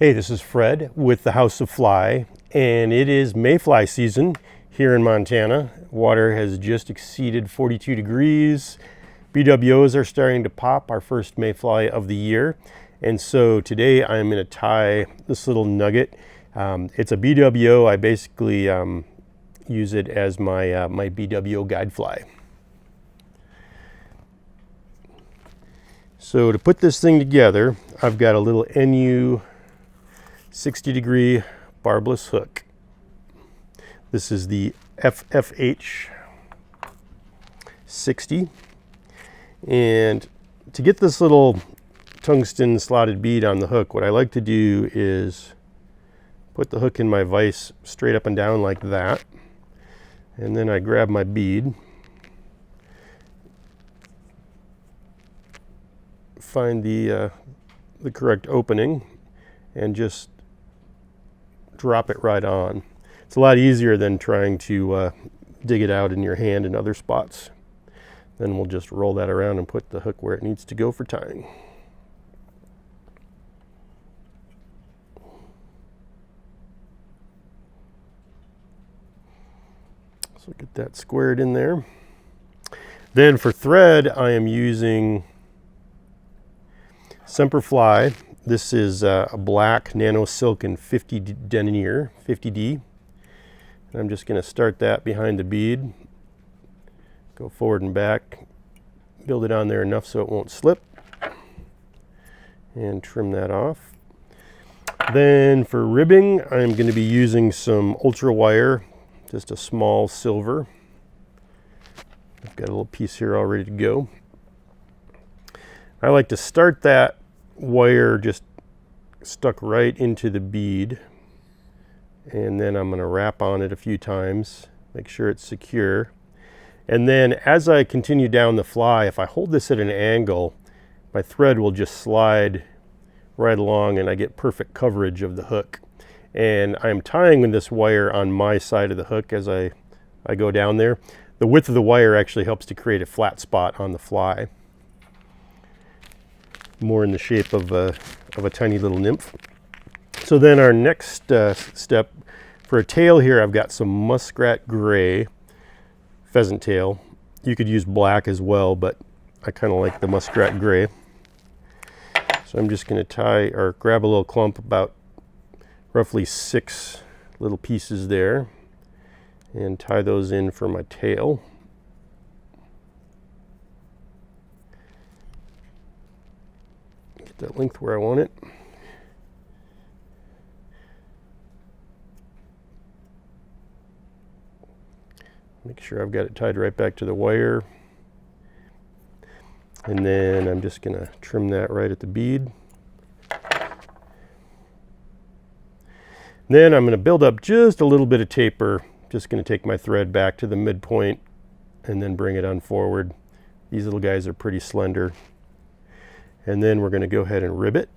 Hey, this is Fred with the House of Fly, and it is mayfly season here in Montana. Water has just exceeded 42 degrees. BWOs are starting to pop, our first mayfly of the year. And so today I'm going to tie this little nugget. It's a BWO. I basically use it as my, my BWO guide fly. So to put this thing together, I've got a little NU 60-degree barbless hook. This is the FFH 60. And to get this little tungsten slotted bead on the hook, what I like to do is put the hook in my vise straight up and down like that. And then I grab my bead, find the correct opening, and just drop it right on. It's a lot easier than trying to dig it out in your hand in other spots. Then we'll just roll that around and put the hook where it needs to go for tying. So get that squared in there. Then for thread, I am using Semperfli. This is a black nano silken 50 denier, 50D. And I'm just going to start that behind the bead, go forward and back, build it on there enough so it won't slip, and trim that off. Then for ribbing, I'm going to be using some ultra wire, just a small silver. I've got a little piece here all ready to go. I like to start that wire just stuck right into the bead, and then I'm going to wrap on it a few times, make sure it's secure. And then as I continue down the fly, if I hold this at an angle, my thread will just slide right along and I get perfect coverage of the hook. And I'm tying this wire on my side of the hook as I go down there. The width of the wire actually helps to create a flat spot on the fly, more in the shape of a tiny little nymph. So then our next step, for a tail here, I've got some muskrat gray pheasant tail. You could use black as well, but I kind of like the muskrat gray. So I'm just going to tie or grab a little clump, about roughly 6 little pieces there, and tie those in for my tail. Get that length where I want it. Make sure I've got it tied right back to the wire. And then I'm just going to trim that right at the bead. Then I'm going to build up just a little bit of taper. Just going to take my thread back to the midpoint and then bring it on forward. These little guys are pretty slender. And then we're going to go ahead and rib it.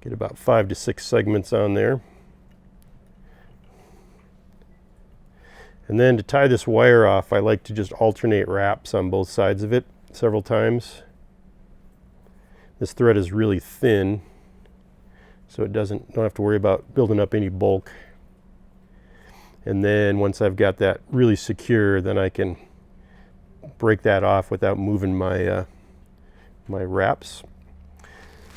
Get about 5 to 6 segments on there. And then to tie this wire off, I like to just alternate wraps on both sides of it several times. This thread is really thin, so it don't have to worry about building up any bulk. And then once I've got that really secure, then I can break that off without moving my my wraps.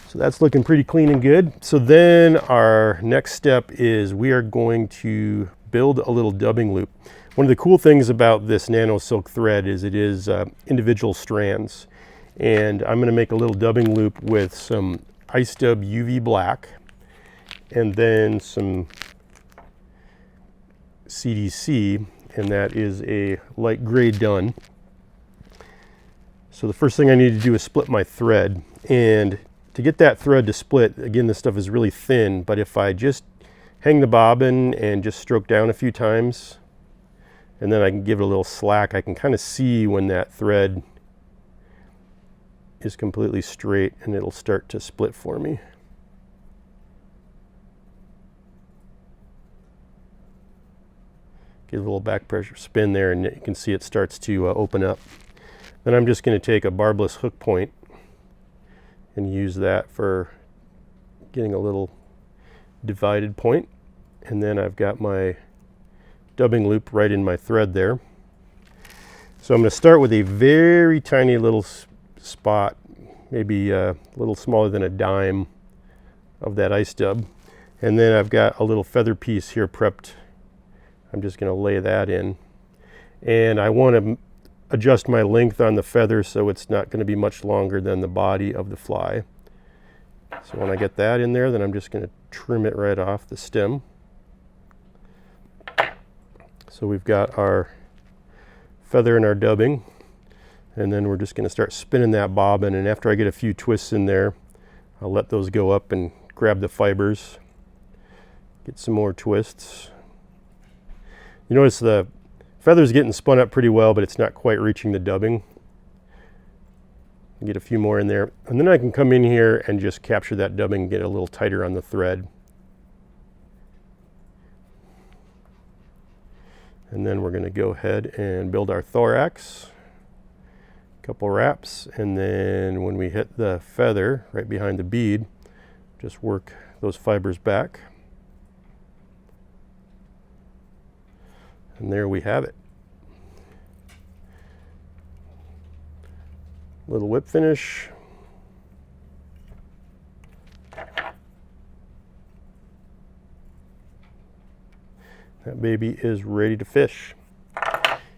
So that's looking pretty clean and good. So then our next step is we are going to build a little dubbing loop. One of the cool things about this nano silk thread is it is individual strands. And I'm going to make a little dubbing loop with some Ice Dub UV black and then some CDC, and that is a light gray dun. So the first thing I need to do is split my thread, and to get that thread to split, again, this stuff is really thin, but if I just hang the bobbin and just stroke down a few times, and then I can give it a little slack, I can kind of see when that thread is completely straight and it'll start to split for me. Get a little back pressure spin there, and you can see it starts to open up. Then I'm just going to take a barbless hook point and use that for getting a little divided point. And then I've got my dubbing loop right in my thread there. So I'm going to start with a very tiny little spot, maybe a little smaller than a dime of that ice dub. And then I've got a little feather piece here prepped. I'm just going to lay that in. And I want to adjust my length on the feather so it's not going to be much longer than the body of the fly. So when I get that in there, then I'm just going to trim it right off the stem. So we've got our feather and our dubbing, and then we're just going to start spinning that bobbin, and after I get a few twists in there, I'll let those go up and grab the fibers, get some more twists. You notice the feather's getting spun up pretty well, but it's not quite reaching the dubbing. Get a few more in there, and then I can come in here and just capture that dubbing and get a little tighter on the thread. And then we're going to go ahead and build our thorax. A couple wraps, and then when we hit the feather right behind the bead, just work those fibers back. And there we have it. Little whip finish. That baby is ready to fish.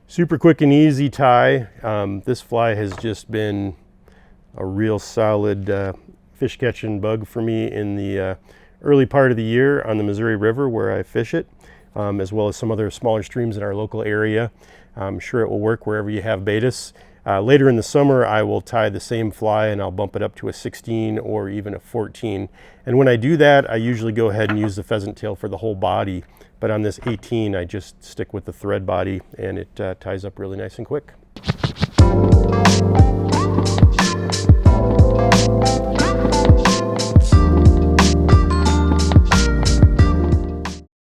Super quick and easy tie. This fly has just been a real solid fish catching bug for me in the early part of the year on the Missouri River where I fish it, as well as some other smaller streams in our local area. I'm sure it will work wherever you have Baetis. Later in the summer, I will tie the same fly and I'll bump it up to a 16 or even a 14. And when I do that, I usually go ahead and use the pheasant tail for the whole body. But on this 18, I just stick with the thread body, and it ties up really nice and quick.